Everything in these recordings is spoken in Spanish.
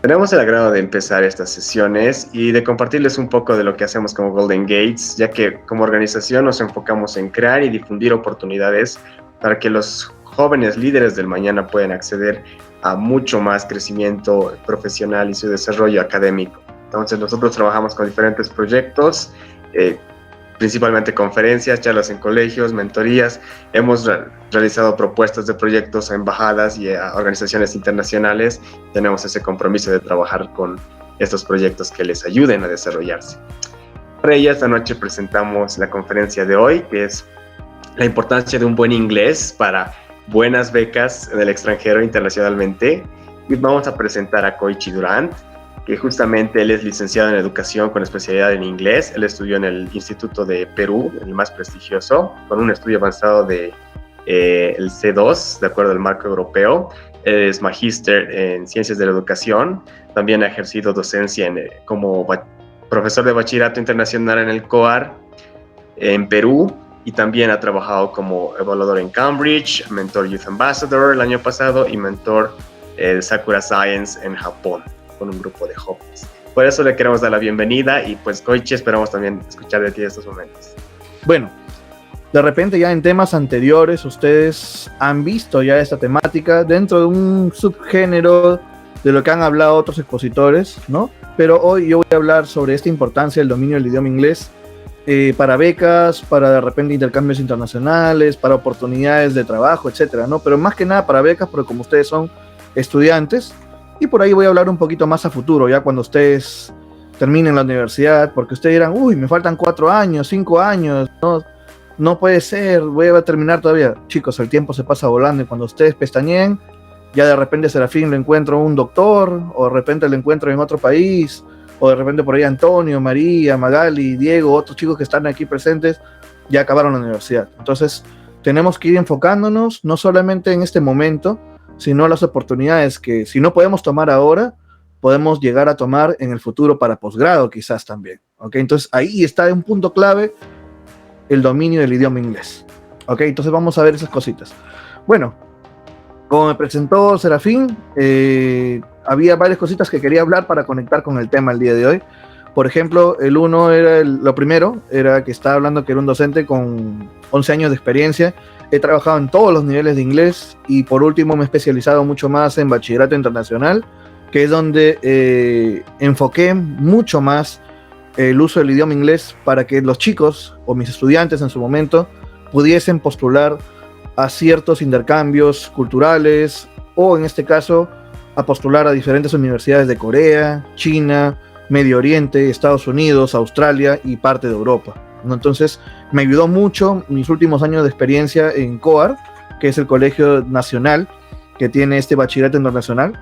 Tenemos el agrado de empezar estas sesiones y de compartirles un poco de lo que hacemos como Golden Gates, ya que como organización nos enfocamos en crear y difundir oportunidades para que los jóvenes líderes del mañana puedan acceder a mucho más crecimiento profesional y su desarrollo académico. Entonces nosotros trabajamos con diferentes proyectos, principalmente conferencias, charlas en colegios, mentorías. Hemos realizado propuestas de proyectos a embajadas y a organizaciones internacionales. Tenemos ese compromiso de trabajar con estos proyectos que les ayuden a desarrollarse. Para ella, esta noche presentamos la conferencia de hoy, que es la importancia de un buen inglés para buenas becas en el extranjero internacionalmente. Y vamos a presentar a Koichi Durant, que justamente él es licenciado en educación con especialidad en inglés. Él estudió en el Instituto de Perú, el más prestigioso, con un estudio avanzado de el C2, de acuerdo al marco europeo. Él es magíster en ciencias de la educación. También ha ejercido docencia como profesor de bachillerato internacional en el COAR en Perú, y también ha trabajado como evaluador en Cambridge, mentor Youth Ambassador el año pasado y mentor de Sakura Science en Japón, con un grupo de jóvenes. Por eso le queremos dar la bienvenida y pues Koichi, esperamos también escuchar de ti en estos momentos. Bueno, de repente ya en temas anteriores ustedes han visto ya esta temática dentro de un subgénero de lo que han hablado otros expositores, ¿no? Pero hoy yo voy a hablar sobre esta importancia del dominio del idioma inglés para becas, para de repente intercambios internacionales, para oportunidades de trabajo, etcétera, ¿no? Pero más que nada para becas, porque como ustedes son estudiantes, y por ahí voy a hablar un poquito más a futuro, ya cuando ustedes terminen la universidad, porque ustedes dirán, uy, me faltan 4 años, 5 años, no puede ser, voy a terminar todavía. Chicos, el tiempo se pasa volando y cuando ustedes pestañeen, ya de repente Serafín lo encuentro un doctor, o de repente lo encuentro en otro país, o de repente por ahí Antonio, María, Magali, Diego, otros chicos que están aquí presentes, ya acabaron la universidad. Entonces, tenemos que ir enfocándonos no solamente en este momento, sino las oportunidades que si no podemos tomar ahora, podemos llegar a tomar en el futuro para posgrado quizás también, ¿ok? Entonces ahí está un punto clave, el dominio del idioma inglés, ¿ok? Entonces vamos a ver esas cositas. Bueno, como me presentó Serafín, había varias cositas que quería hablar para conectar con el tema el día de hoy. Por ejemplo, lo primero era que estaba hablando que era un docente con 11 años de experiencia. He trabajado en todos los niveles de inglés y por último me he especializado mucho más en bachillerato internacional, que es donde enfoqué mucho más el uso del idioma inglés para que los chicos o mis estudiantes en su momento pudiesen postular a ciertos intercambios culturales o en este caso a postular a diferentes universidades de Corea, China, Medio Oriente, Estados Unidos, Australia y parte de Europa, ¿no? Entonces me ayudó mucho mis últimos años de experiencia en COAR, que es el colegio nacional que tiene este bachillerato internacional.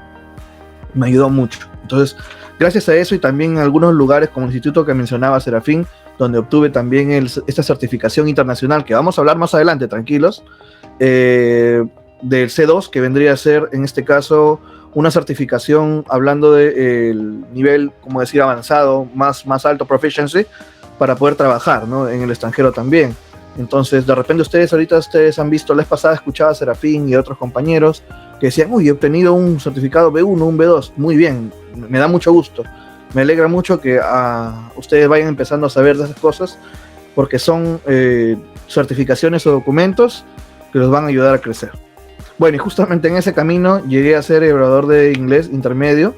Me ayudó mucho. Entonces, gracias a eso y también en algunos lugares como el instituto que mencionaba Serafín, donde obtuve también esta certificación internacional, que vamos a hablar más adelante, tranquilos, del C2, que vendría a ser, en este caso, una certificación hablando del nivel, como decir, avanzado, más alto, proficiency, para poder trabajar, ¿no? En el extranjero también. Entonces, de repente ustedes han visto, la vez pasada escuchaba a Serafín y a otros compañeros que decían, uy, he obtenido un certificado B1, un B2, muy bien, me da mucho gusto. Me alegra mucho que ustedes vayan empezando a saber de esas cosas, porque son certificaciones o documentos que los van a ayudar a crecer. Bueno, y justamente en ese camino llegué a ser evaluador de inglés intermedio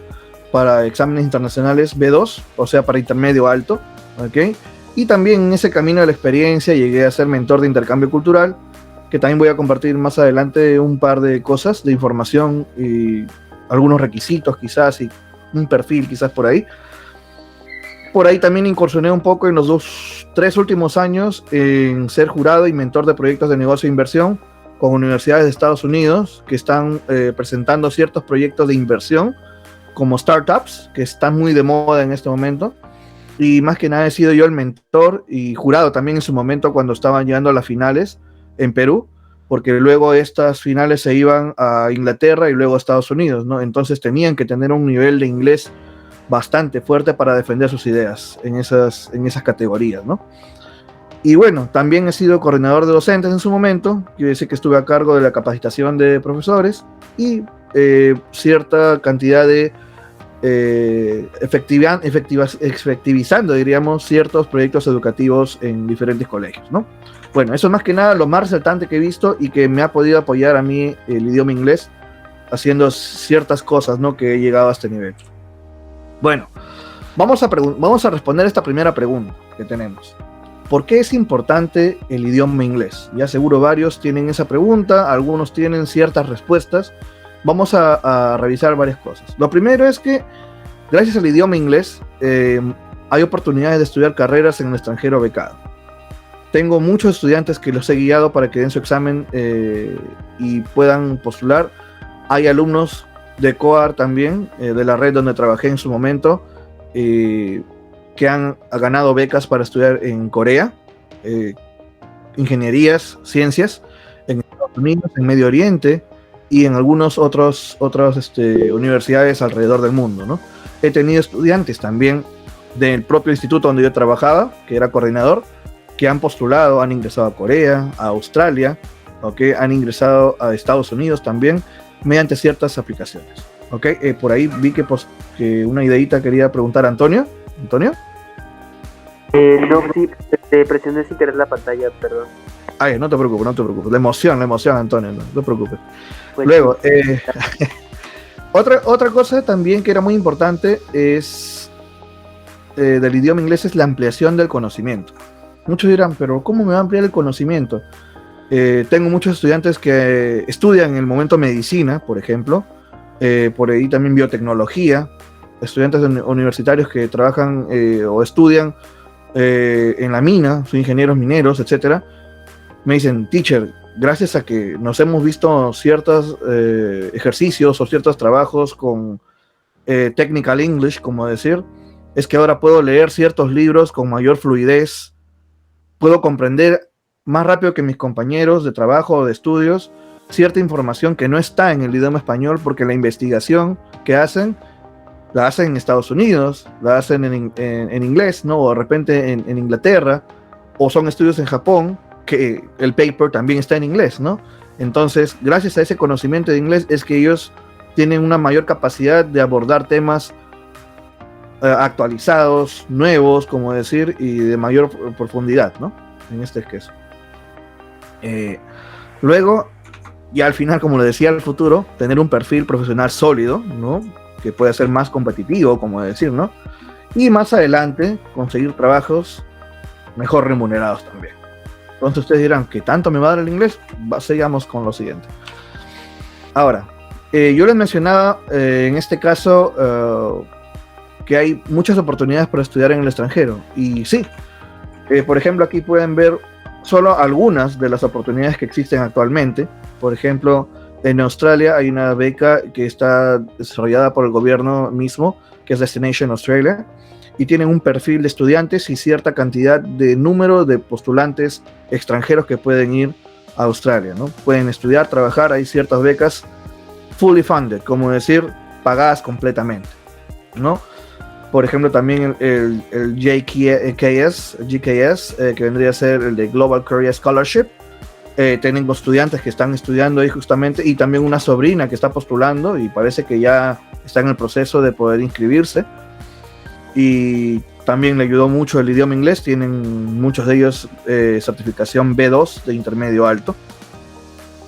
para exámenes internacionales B2, o sea, para intermedio alto, ¿ok? Y también en ese camino de la experiencia llegué a ser mentor de intercambio cultural, que también voy a compartir más adelante un par de cosas de información y algunos requisitos quizás y un perfil quizás por ahí. Por ahí también incursioné un poco en los 3 últimos años en ser jurado y mentor de proyectos de negocio e inversión con universidades de Estados Unidos que están presentando ciertos proyectos de inversión como startups, que están muy de moda en este momento. Y más que nada he sido yo el mentor y jurado también en su momento cuando estaban llegando a las finales en Perú, porque luego estas finales se iban a Inglaterra y luego a Estados Unidos, ¿no? Entonces tenían que tener un nivel de inglés bastante fuerte para defender sus ideas en esas categorías, ¿no? Y bueno, también he sido coordinador de docentes en su momento, quiere decir que estuve a cargo de la capacitación de profesores y cierta cantidad de efectivizando, diríamos, ciertos proyectos educativos en diferentes colegios, ¿no? Bueno, eso es más que nada lo más resaltante que he visto y que me ha podido apoyar a mí el idioma inglés haciendo ciertas cosas, ¿no? Que he llegado a este nivel. Bueno, vamos a responder esta primera pregunta que tenemos. ¿Por qué es importante el idioma inglés? Ya seguro varios tienen esa pregunta, algunos tienen ciertas respuestas. Vamos a revisar varias cosas. Lo primero es que, gracias al idioma inglés, hay oportunidades de estudiar carreras en el extranjero becado. Tengo muchos estudiantes que los he guiado para que den su examen y puedan postular. Hay alumnos de COAR también, de la red donde trabajé en su momento, que han ganado becas para estudiar en Corea, ingenierías, ciencias, en Estados Unidos, en Medio Oriente y en algunas otras universidades alrededor del mundo, ¿no? He tenido estudiantes también del propio instituto donde yo trabajaba, que era coordinador, que han postulado, han ingresado a Corea, a Australia, ¿okay? Han ingresado a Estados Unidos también, mediante ciertas aplicaciones. ¿Okay? Por ahí vi que una ideita quería preguntar a Antonio. ¿Antonio? No, sí, te presioné sin querer la pantalla, perdón. Ay, no te preocupes. La emoción, Antonio, no te preocupes. Pues luego, otra cosa también que era muy importante es del idioma inglés es la ampliación del conocimiento. Muchos dirán, pero ¿cómo me va a ampliar el conocimiento? Tengo muchos estudiantes que estudian en el momento medicina, por ejemplo, por ahí también biotecnología, estudiantes universitarios que trabajan o estudian en la mina, son ingenieros mineros, etcétera. Me dicen, teacher, gracias a que nos hemos visto ciertos ejercicios o ciertos trabajos con technical English, como decir, es que ahora puedo leer ciertos libros con mayor fluidez, puedo comprender más rápido que mis compañeros de trabajo o de estudios cierta información que no está en el idioma español, porque la investigación que hacen la hacen en Estados Unidos, la hacen en inglés, ¿no? O de repente en Inglaterra, o son estudios en Japón, que el paper también está en inglés, ¿no? Entonces, gracias a ese conocimiento de inglés es que ellos tienen una mayor capacidad de abordar temas actualizados, nuevos, como decir, y de mayor profundidad, ¿no? En este caso. Luego, y al final, como le decía, al futuro, tener un perfil profesional sólido, ¿no? Que pueda ser más competitivo, como decir, ¿no? Y más adelante, conseguir trabajos mejor remunerados también. Entonces ustedes dirán, ¿qué tanto me va a dar el inglés? Sigamos con lo siguiente. Ahora, yo les mencionaba en este caso que hay muchas oportunidades para estudiar en el extranjero. Y sí, por ejemplo, aquí pueden ver solo algunas de las oportunidades que existen actualmente. Por ejemplo, en Australia hay una beca que está desarrollada por el gobierno mismo, que es Destination Australia, y tienen un perfil de estudiantes y cierta cantidad de número de postulantes extranjeros que pueden ir a Australia, ¿no? Pueden estudiar, trabajar, hay ciertas becas fully funded, como decir, pagadas completamente, ¿no? Por ejemplo, también el GKS, que vendría a ser el de Global Career Scholarship. Tengo estudiantes que están estudiando ahí justamente, y también una sobrina que está postulando y parece que ya está en el proceso de poder inscribirse. Y también le ayudó mucho el idioma inglés. Tienen muchos de ellos certificación B2 de intermedio alto.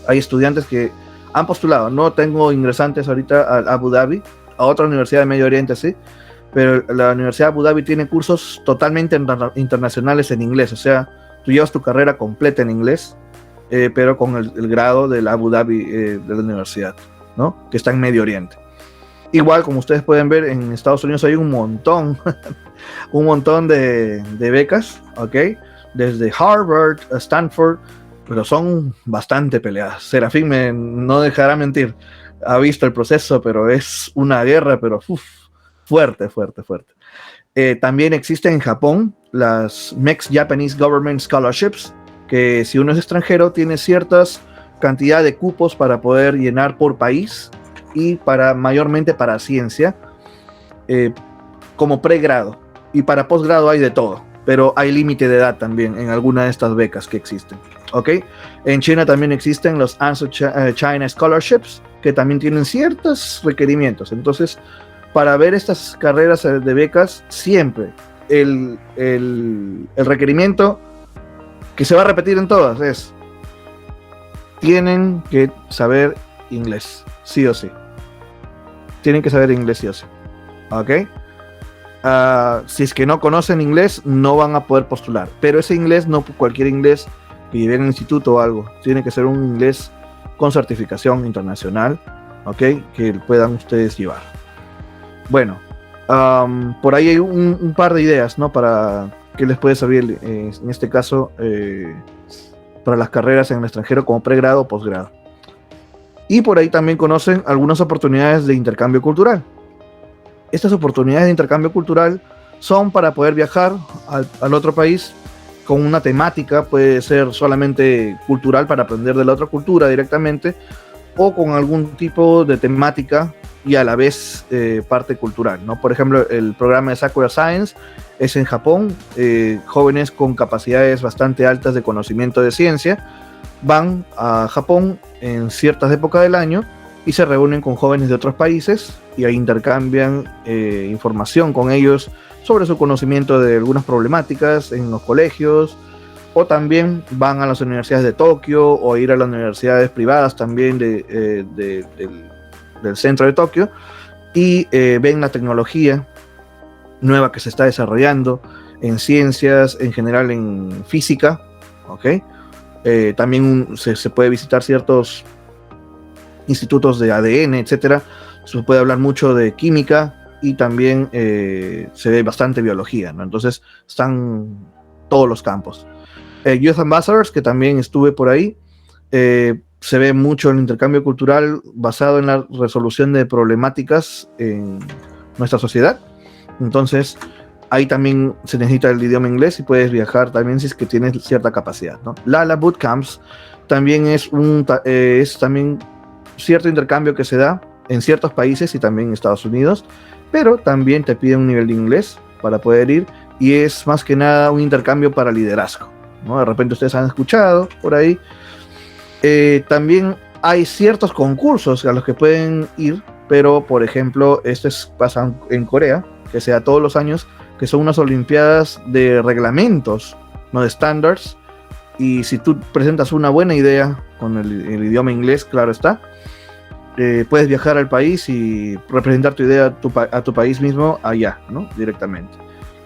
Hay estudiantes que han postulado. No tengo ingresantes ahorita a Abu Dhabi, a otra universidad de Medio Oriente sí, pero la Universidad de Abu Dhabi tiene cursos totalmente internacionales en inglés. O sea, tú llevas tu carrera completa en inglés, pero con el grado de la Abu Dhabi de la universidad, ¿no? Que está en Medio Oriente. Igual, como ustedes pueden ver, en Estados Unidos hay un montón de becas, ¿ok? Desde Harvard a Stanford, pero son bastante peleadas. Serafín no dejará mentir, ha visto el proceso, pero es una guerra, pero fuerte. También existen en Japón las MEX Japanese Government Scholarships, que si uno es extranjero tiene ciertas cantidad de cupos para poder llenar por país y mayormente para ciencia, como pregrado, y para posgrado hay de todo, pero hay límite de edad también en alguna de estas becas que existen, ¿ok? En China también existen los Answer China Scholarships, que también tienen ciertos requerimientos. Entonces para ver estas carreras de becas, siempre el requerimiento que se va a repetir en todas es: tienen que saber inglés, sí o sí. Tienen que saber inglés sí o sí. ¿Ok? Si es que no conocen inglés, no van a poder postular. Pero ese inglés, no cualquier inglés que lleven en el instituto o algo. Tiene que ser un inglés con certificación internacional, ¿ok? Que puedan ustedes llevar. Bueno, por ahí hay un par de ideas, ¿no? Para que les puede servir, en este caso, para las carreras en el extranjero como pregrado o posgrado. Y por ahí también conocen algunas oportunidades de intercambio cultural. Estas oportunidades de intercambio cultural son para poder viajar al otro país con una temática, puede ser solamente cultural para aprender de la otra cultura directamente, o con algún tipo de temática y a la vez parte cultural, ¿no? Por ejemplo, el programa de Sakura Science es en Japón. Jóvenes con capacidades bastante altas de conocimiento de ciencia van a Japón en ciertas épocas del año y se reúnen con jóvenes de otros países y ahí intercambian información con ellos sobre su conocimiento de algunas problemáticas en los colegios, o también van a las universidades de Tokio o ir a las universidades privadas también del centro de Tokio y ven la tecnología nueva que se está desarrollando en ciencias, en general en física, ¿ok? También se puede visitar ciertos institutos de ADN, etcétera. Se puede hablar mucho de química y también se ve bastante biología, ¿no? Entonces están todos los campos. Youth Ambassadors, que también estuve por ahí, se ve mucho el intercambio cultural basado en la resolución de problemáticas en nuestra sociedad. Entonces ahí también se necesita el idioma inglés y puedes viajar también si es que tienes cierta capacidad, ¿no? Lala Bootcamps también es también cierto intercambio que se da en ciertos países y también en Estados Unidos, pero también te piden un nivel de inglés para poder ir, y es más que nada un intercambio para liderazgo, ¿no? De repente ustedes han escuchado por ahí. También hay ciertos concursos a los que pueden ir, pero por ejemplo, pasan en Corea, que se da todos los años, que son unas olimpiadas de reglamentos, no de standards, y si tú presentas una buena idea con el idioma inglés, claro está, puedes viajar al país y representar tu idea a tu país mismo allá, ¿no? Directamente.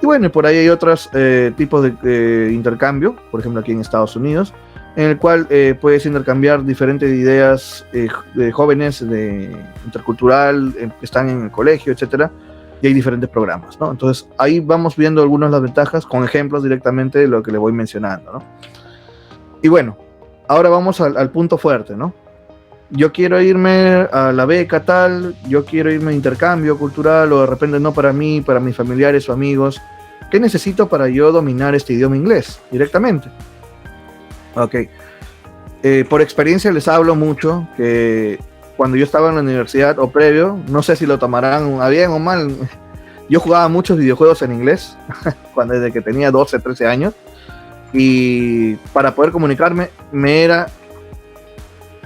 Y bueno, por ahí hay otros tipos de intercambio, por ejemplo aquí en Estados Unidos, en el cual puedes intercambiar diferentes ideas de jóvenes de intercultural, que están en el colegio, etcétera, y hay diferentes programas, ¿no? Entonces ahí vamos viendo algunas de las ventajas con ejemplos directamente de lo que le voy mencionando, ¿no? Y bueno, ahora vamos al punto fuerte, ¿no? Yo quiero irme a la beca tal, yo quiero irme a intercambio cultural, o de repente no para mí, para mis familiares o amigos. ¿Qué necesito para yo dominar este idioma inglés directamente? Ok. Por experiencia les hablo mucho que cuando yo estaba en la universidad o previo, no sé si lo tomarán a bien o mal, yo jugaba muchos videojuegos en inglés desde que tenía 12, 13 años, y para poder comunicarme me era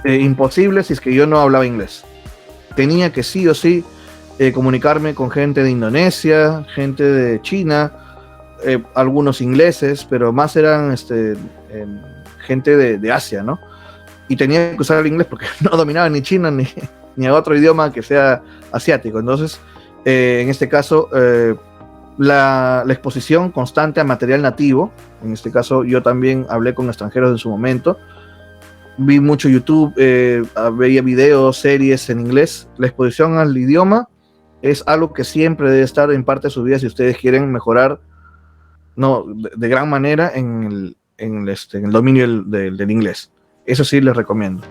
imposible si es que yo no hablaba inglés. Tenía que sí o sí comunicarme con gente de Indonesia, gente de China, algunos ingleses, pero más eran gente de Asia, ¿no? Y tenía que usar el inglés porque no dominaba ni chino ni otro idioma que sea asiático. Entonces, en este caso, la exposición constante a material nativo, en este caso yo también hablé con extranjeros en su momento, vi mucho YouTube, veía videos, series en inglés. La exposición al idioma es algo que siempre debe estar en parte de su vida si ustedes quieren mejorar de gran manera en el dominio del inglés. Eso sí les recomiendo.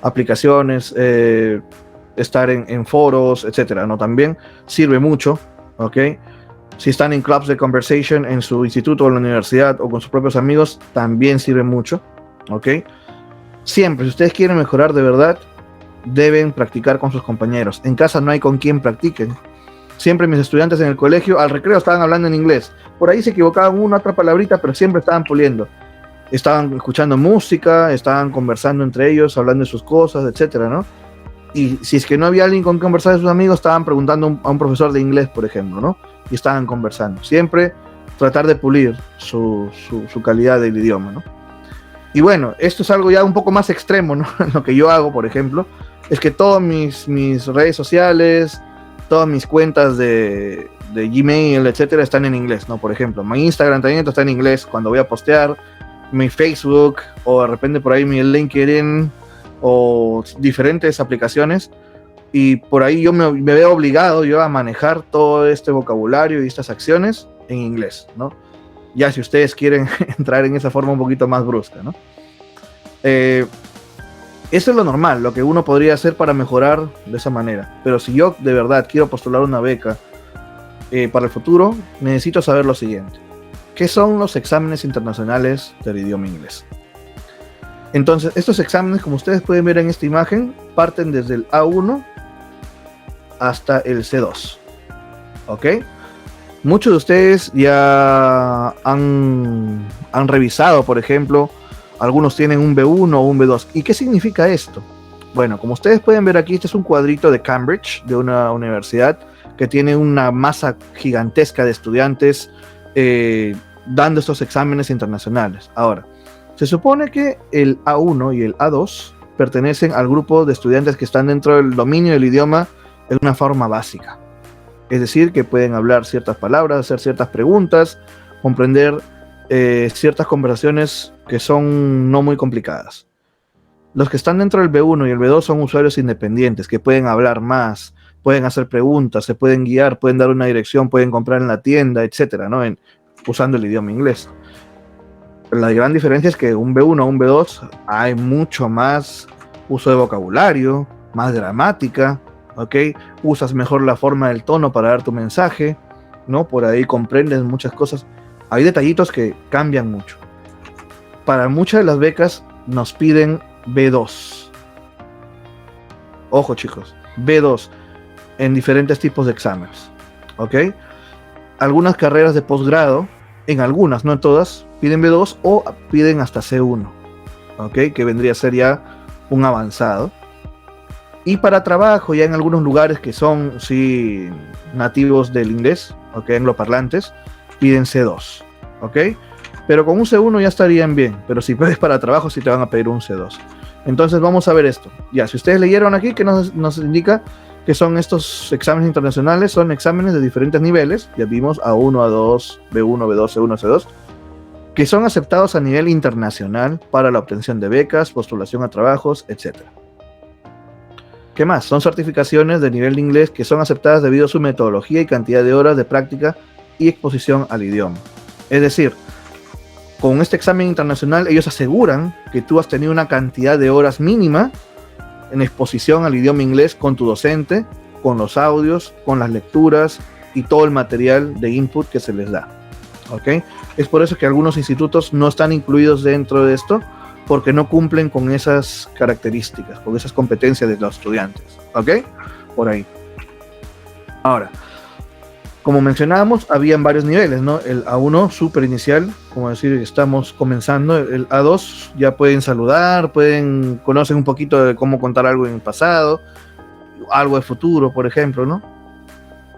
Aplicaciones, estar en foros, etcétera, ¿no? También sirve mucho, ¿ok? Si están en clubs de conversation en su instituto o en la universidad o con sus propios amigos, también sirve mucho, ¿ok? Siempre, si ustedes quieren mejorar de verdad, deben practicar con sus compañeros. En casa no hay con quien practiquen. Siempre mis estudiantes en el colegio, al recreo, estaban hablando en inglés. Por ahí se equivocaban una otra palabrita, pero siempre estaban puliendo. Estaban escuchando música, estaban conversando entre ellos, hablando de sus cosas, etcétera, ¿no? Y si es que no había alguien con quien conversar de sus amigos, estaban preguntando a un profesor de inglés, por ejemplo, ¿no? Y estaban conversando. Siempre tratar de pulir su calidad del idioma, ¿no? Y bueno, esto es algo ya un poco más extremo, ¿no? Lo que yo hago, por ejemplo, es que todas mis redes sociales, todas mis cuentas de Gmail, etcétera, están en inglés, ¿no? Por ejemplo, mi Instagram también está en inglés cuando voy a postear, mi Facebook, o de repente por ahí mi LinkedIn, o diferentes aplicaciones, y por ahí yo me veo obligado yo a manejar todo este vocabulario y estas acciones en inglés, ¿no? Ya si ustedes quieren entrar en esa forma un poquito más brusca, ¿no? Eso es lo normal, lo que uno podría hacer para mejorar de esa manera. Pero si yo de verdad quiero postular una beca para el futuro, necesito saber lo siguiente. ¿Qué son los exámenes internacionales del idioma inglés? Entonces, estos exámenes, como ustedes pueden ver en esta imagen, parten desde el A1 hasta el C2. ¿Ok? Muchos de ustedes ya han revisado, por ejemplo, algunos tienen un B1 o un B2. ¿Y qué significa esto? Bueno, como ustedes pueden ver aquí, este es un cuadrito de Cambridge, de una universidad que tiene una masa gigantesca de estudiantes dando estos exámenes internacionales. Ahora, se supone que el A1 y el A2 pertenecen al grupo de estudiantes que están dentro del dominio del idioma en una forma básica. Es decir, que pueden hablar ciertas palabras, hacer ciertas preguntas, comprender ciertas conversaciones que son no muy complicadas. Los que están dentro del B1 y el B2 son usuarios independientes, que pueden hablar más, pueden hacer preguntas, se pueden guiar, pueden dar una dirección, pueden comprar en la tienda, etcétera, ¿no? Usando el idioma inglés. La gran diferencia es que un B1 o un B2 hay mucho más uso de vocabulario, más gramática, ¿ok? Usas mejor la forma del tono para dar tu mensaje, ¿no? Por ahí comprendes muchas cosas. Hay detallitos que cambian mucho. Para muchas de las becas nos piden B2. Ojo, chicos, B2 en diferentes tipos de exámenes, ¿ok? Algunas carreras de posgrado, en algunas, no en todas, piden B2 o piden hasta C1, ¿ok? Que vendría a ser ya un avanzado. Y para trabajo, ya en algunos lugares que son, sí, nativos del inglés, ¿ok? Angloparlantes, piden C2, ¿ok? Pero con un C1 ya estarían bien, pero si puedes para trabajo, sí te van a pedir un C2. Entonces vamos a ver esto. Ya, si ustedes leyeron aquí, que nos indica que son estos exámenes internacionales, son exámenes de diferentes niveles, ya vimos A1, A2, B1, B2, C1, C2, que son aceptados a nivel internacional para la obtención de becas, postulación a trabajos, etc. ¿Qué más? Son certificaciones de nivel de inglés que son aceptadas debido a su metodología y cantidad de horas de práctica y exposición al idioma. Es decir, con este examen internacional ellos aseguran que tú has tenido una cantidad de horas mínima en exposición al idioma inglés con tu docente, con los audios, con las lecturas y todo el material de input que se les da. ¿Ok? Es por eso que algunos institutos no están incluidos dentro de esto, porque no cumplen con esas características, con esas competencias de los estudiantes. ¿Ok? Por ahí. Ahora, como mencionábamos, habían varios niveles, ¿no? El A1 súper inicial, como decir, estamos comenzando. El A2 ya pueden saludar, conocen un poquito de cómo contar algo en el pasado, algo de futuro, por ejemplo, ¿no?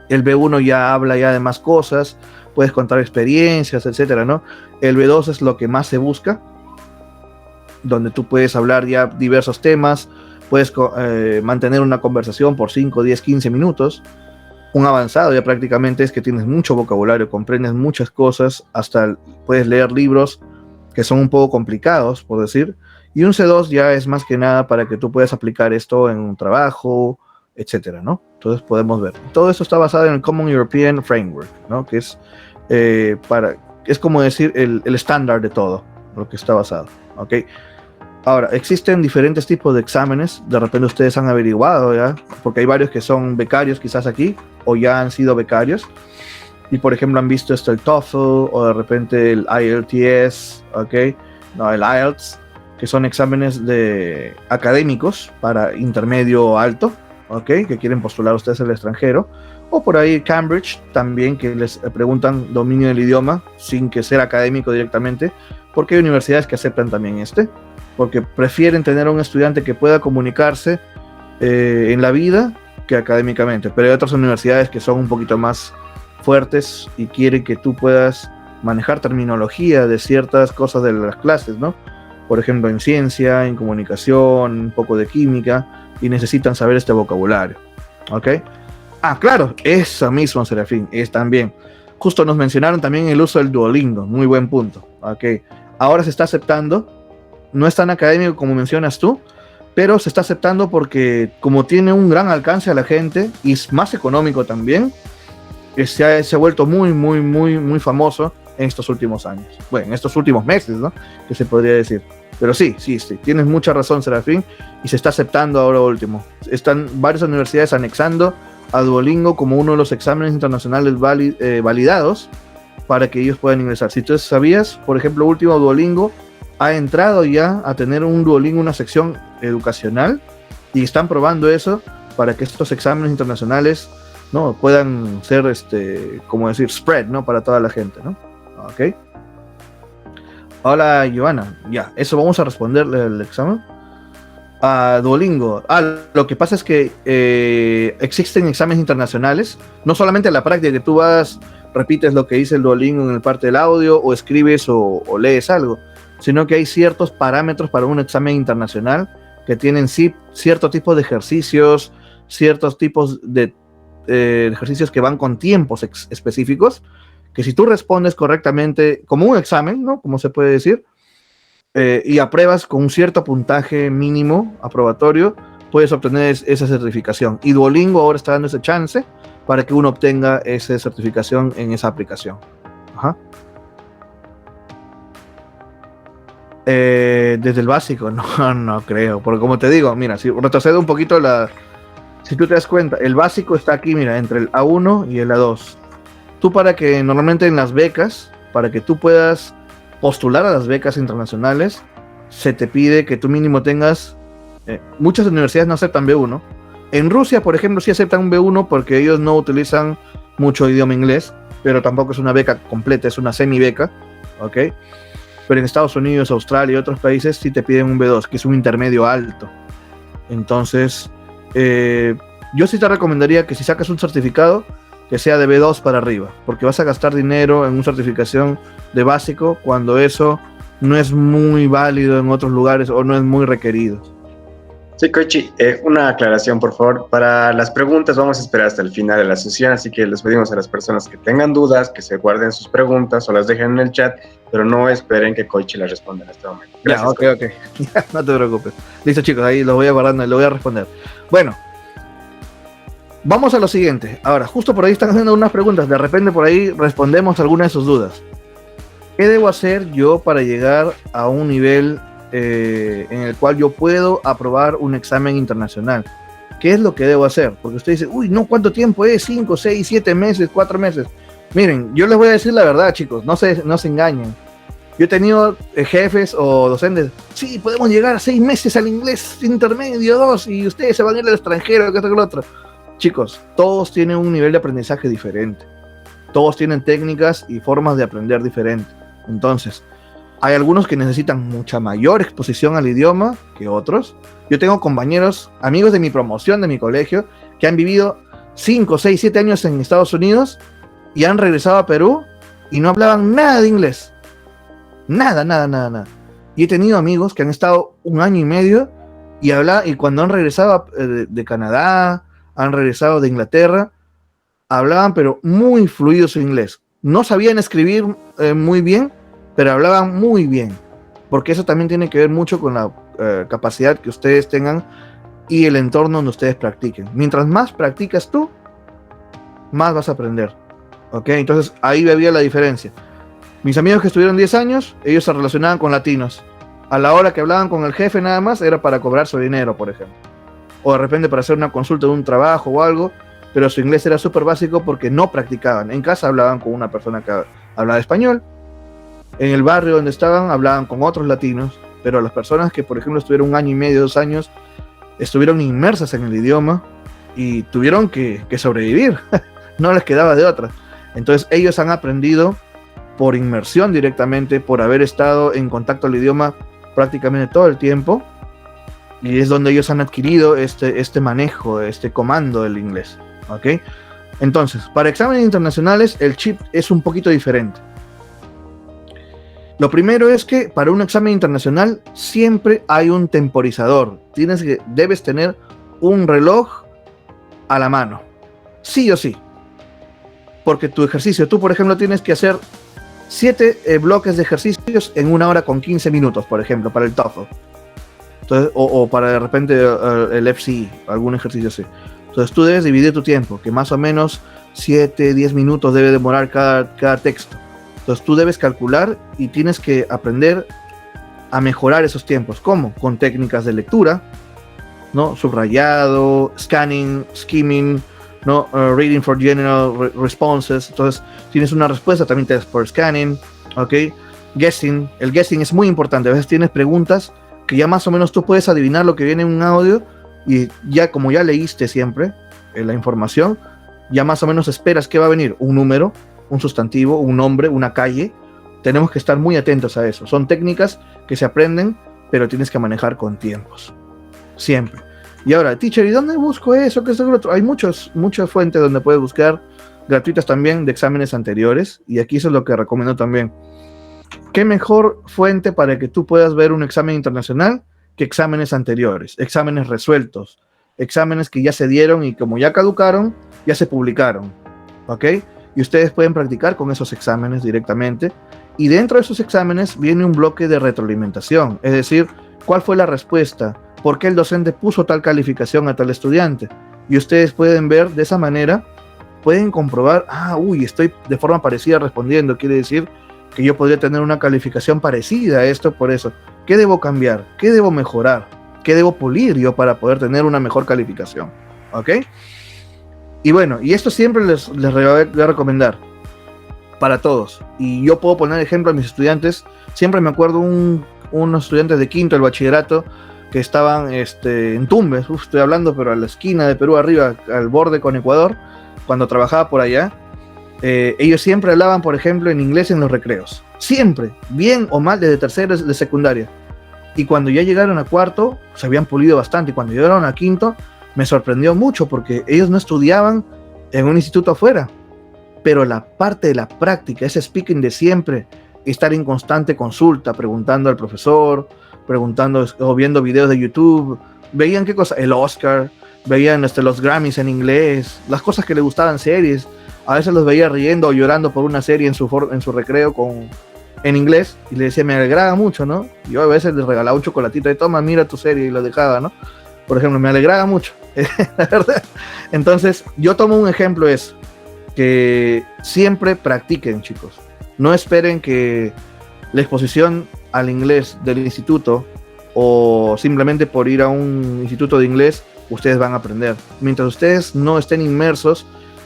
El B1 ya habla ya de más cosas, puedes contar experiencias, etcétera, ¿no? El B2 es lo que más se busca, donde tú puedes hablar ya diversos temas, puedes mantener una conversación por 5, 10, 15 minutos. Un avanzado ya prácticamente es que tienes mucho vocabulario, comprendes muchas cosas, hasta puedes leer libros que son un poco complicados, por decir. Y un C2 ya es más que nada para que tú puedas aplicar esto en un trabajo, etcétera, ¿no? Entonces podemos ver. Todo esto está basado en el Common European Framework, ¿no? Que es es como decir el estándar de todo lo que está basado, ¿ok? Ahora, existen diferentes tipos de exámenes, de repente ustedes han averiguado ya, porque hay varios que son becarios quizás aquí, o ya han sido becarios, y por ejemplo han visto esto el TOEFL, o de repente el IELTS, ¿ok? No, el IELTS, que son exámenes académicos para intermedio alto, ¿ok? Que quieren postular ustedes al extranjero, o por ahí Cambridge también, que les preguntan dominio del idioma, sin que sea académico directamente, porque hay universidades que aceptan también porque prefieren tener a un estudiante que pueda comunicarse en la vida que académicamente, pero hay otras universidades que son un poquito más fuertes y quieren que tú puedas manejar terminología de ciertas cosas de las clases, ¿no? Por ejemplo, en ciencia, en comunicación, un poco de química, y necesitan saber este vocabulario, ¿ok? Ah, claro, eso mismo, Serafín, es también. Justo nos mencionaron también el uso del Duolingo, muy buen punto, ¿ok? Ahora se está aceptando, no es tan académico como mencionas tú, pero se está aceptando porque como tiene un gran alcance a la gente y es más económico también, se ha vuelto muy famoso en estos últimos años. Bueno, en estos últimos meses, ¿no? Que se podría decir. Pero sí, tienes mucha razón, Serafín, y se está aceptando ahora último. Están varias universidades anexando a Duolingo como uno de los exámenes internacionales validados para que ellos puedan ingresar. Si tú sabías, por ejemplo, último Duolingo ha entrado ya a tener un Duolingo, una sección educacional, y están probando eso para que estos exámenes internacionales, ¿no? Puedan ser, como decir, spread, ¿no? Para toda la gente, ¿no? Ok. Hola, Giovanna. Ya, eso vamos a responderle el examen. A Duolingo. Lo que pasa es que existen exámenes internacionales, no solamente la práctica que tú vas, repites lo que dice el Duolingo en el parte del audio, o escribes o lees algo, sino que hay ciertos parámetros para un examen internacional que tienen cierto tipo de ejercicios, ciertos tipos de ejercicios que van con tiempos específicos, que si tú respondes correctamente, como un examen, ¿no? Como se puede decir, y apruebas con un cierto puntaje mínimo aprobatorio, puedes obtener esa certificación. Y Duolingo ahora está dando ese chance para que uno obtenga esa certificación en esa aplicación. Ajá. Desde el básico, no creo, porque como te digo, mira, si retrocedo un poquito si tú te das cuenta, el básico está aquí, mira, entre el A1 y el A2. Tú para que normalmente en las becas, para que tú puedas postular a las becas internacionales, se te pide que tú mínimo tengas, muchas universidades no aceptan B1. En Rusia, por ejemplo, sí aceptan un B1 porque ellos no utilizan mucho idioma inglés, pero tampoco es una beca completa, es una semi-beca, ¿ok? Pero en Estados Unidos, Australia y otros países sí te piden un B2, que es un intermedio alto. Entonces, yo sí te recomendaría que si sacas un certificado, que sea de B2 para arriba, porque vas a gastar dinero en una certificación de básico cuando eso no es muy válido en otros lugares o no es muy requerido. Sí, Koichi, una aclaración, por favor. Para las preguntas vamos a esperar hasta el final de la sesión, así que les pedimos a las personas que tengan dudas que se guarden sus preguntas o las dejen en el chat, pero no esperen que Koichi las responda en este momento. Gracias. Ya, ok. Ya, no te preocupes. Listo, chicos, ahí lo voy a guardar y lo voy a responder. Bueno, vamos a lo siguiente. Ahora, justo por ahí están haciendo unas preguntas. De repente por ahí respondemos algunas de sus dudas. ¿Qué debo hacer yo para llegar a un nivel en el cual yo puedo aprobar un examen internacional? ¿Qué es lo que debo hacer? Porque usted dice, uy, no, ¿cuánto tiempo es? 5, 6, 7 meses, 4 meses. Miren, yo les voy a decir la verdad, chicos, no se engañen. Yo he tenido jefes o docentes, sí, podemos llegar a 6 meses al inglés intermedio, 2, y ustedes se van a ir al extranjero, que esto, que lo otro. Chicos, todos tienen un nivel de aprendizaje diferente. Todos tienen técnicas y formas de aprender diferentes. Entonces, hay algunos que necesitan mucha mayor exposición al idioma que otros. Yo tengo compañeros, amigos de mi promoción, de mi colegio, que han vivido 5, 6, 7 años en Estados Unidos y han regresado a Perú y no hablaban nada de inglés. Nada. Y he tenido amigos que han estado 1 año y medio y cuando han regresado de Canadá, han regresado de Inglaterra, hablaban pero muy fluido su inglés. No sabían escribir muy bien, pero hablaban muy bien, porque eso también tiene que ver mucho con la capacidad que ustedes tengan y el entorno donde ustedes practiquen. Mientras más practicas tú, más vas a aprender, ¿ok? Entonces ahí había la diferencia. Mis amigos que estuvieron 10 años, ellos se relacionaban con latinos. A la hora que hablaban con el jefe nada más era para cobrar su dinero, por ejemplo. O de repente para hacer una consulta de un trabajo o algo, pero su inglés era súper básico porque no practicaban. En casa hablaban con una persona que hablaba español. En el barrio donde estaban hablaban con otros latinos, pero las personas que, por ejemplo, estuvieron 1 año y medio, 2 años, estuvieron inmersas en el idioma y tuvieron que sobrevivir. No les quedaba de otra. Entonces ellos han aprendido por inmersión directamente, por haber estado en contacto al idioma prácticamente todo el tiempo, Y es donde ellos han adquirido este manejo, este comando del inglés. ¿Ok? Entonces, para exámenes internacionales, el chip es un poquito diferente. Lo primero es que para un examen internacional siempre hay un temporizador. Debes tener un reloj a la mano. Sí o sí. Porque tu ejercicio, tú por ejemplo tienes que hacer 7 bloques de ejercicios en 1 hora con 15 minutos, por ejemplo, para el TOEFL. Entonces, o para de repente el FCE, algún ejercicio así. Entonces tú debes dividir tu tiempo, que más o menos 7, 10 minutos debe demorar cada texto. Entonces tú debes calcular y tienes que aprender a mejorar esos tiempos. ¿Cómo? Con técnicas de lectura, ¿no? Subrayado, scanning, skimming, ¿no? Reading for general responses. Entonces tienes una respuesta, también te das por scanning, ¿ok? Guessing. El guessing es muy importante. A veces tienes preguntas que ya más o menos tú puedes adivinar lo que viene en un audio y ya como ya leíste siempre la información, ya más o menos esperas que va a venir un número, un sustantivo, un nombre, una calle. Tenemos que estar muy atentos a eso. Son técnicas que se aprenden, pero tienes que manejar con tiempos. Siempre. Y ahora, teacher, ¿y dónde busco eso? ¿Qué es lo otro? Hay muchas fuentes donde puedes buscar, gratuitas también, de exámenes anteriores. Y aquí eso es lo que recomiendo también. ¿Qué mejor fuente para que tú puedas ver un examen internacional que exámenes anteriores? Exámenes resueltos. Exámenes que ya se dieron y como ya caducaron, ya se publicaron. ¿Ok? Y ustedes pueden practicar con esos exámenes directamente. Y dentro de esos exámenes viene un bloque de retroalimentación. Es decir, ¿cuál fue la respuesta? ¿Por qué el docente puso tal calificación a tal estudiante? Y ustedes pueden ver de esa manera, pueden comprobar, estoy de forma parecida respondiendo. Quiere decir que yo podría tener una calificación parecida a esto por eso. ¿Qué debo cambiar? ¿Qué debo mejorar? ¿Qué debo pulir yo para poder tener una mejor calificación? ¿Ok? Y bueno, y esto siempre les voy a recomendar para todos. Y yo puedo poner ejemplo a mis estudiantes. Siempre me acuerdo unos estudiantes de quinto del bachillerato que estaban en Tumbes, estoy hablando, pero a la esquina de Perú arriba, al borde con Ecuador, cuando trabajaba por allá. Ellos siempre hablaban, por ejemplo, en inglés en los recreos. Siempre, bien o mal, desde tercero de secundaria. Y cuando ya llegaron a cuarto, se habían pulido bastante. Y cuando llegaron a quinto, me sorprendió mucho porque ellos no estudiaban en un instituto afuera. Pero la parte de la práctica, ese speaking de siempre, estar en constante consulta, preguntando al profesor, preguntando o viendo videos de YouTube, veían qué cosa, el Oscar, veían los Grammys en inglés, las cosas que les gustaban, series. A veces los veía riendo o llorando por una serie en su recreo en inglés, y le decía, me alegraba mucho, ¿no? Yo a veces les regalaba un chocolatito y toma, mira tu serie, y lo dejaba, ¿no? Por ejemplo, me alegraba mucho, la verdad. Entonces, yo tomo un ejemplo es que siempre practiquen, chicos. No esperen que la exposición al inglés del instituto o simplemente por ir a un instituto de inglés, ustedes van a aprender. Mientras ustedes no estén inmersos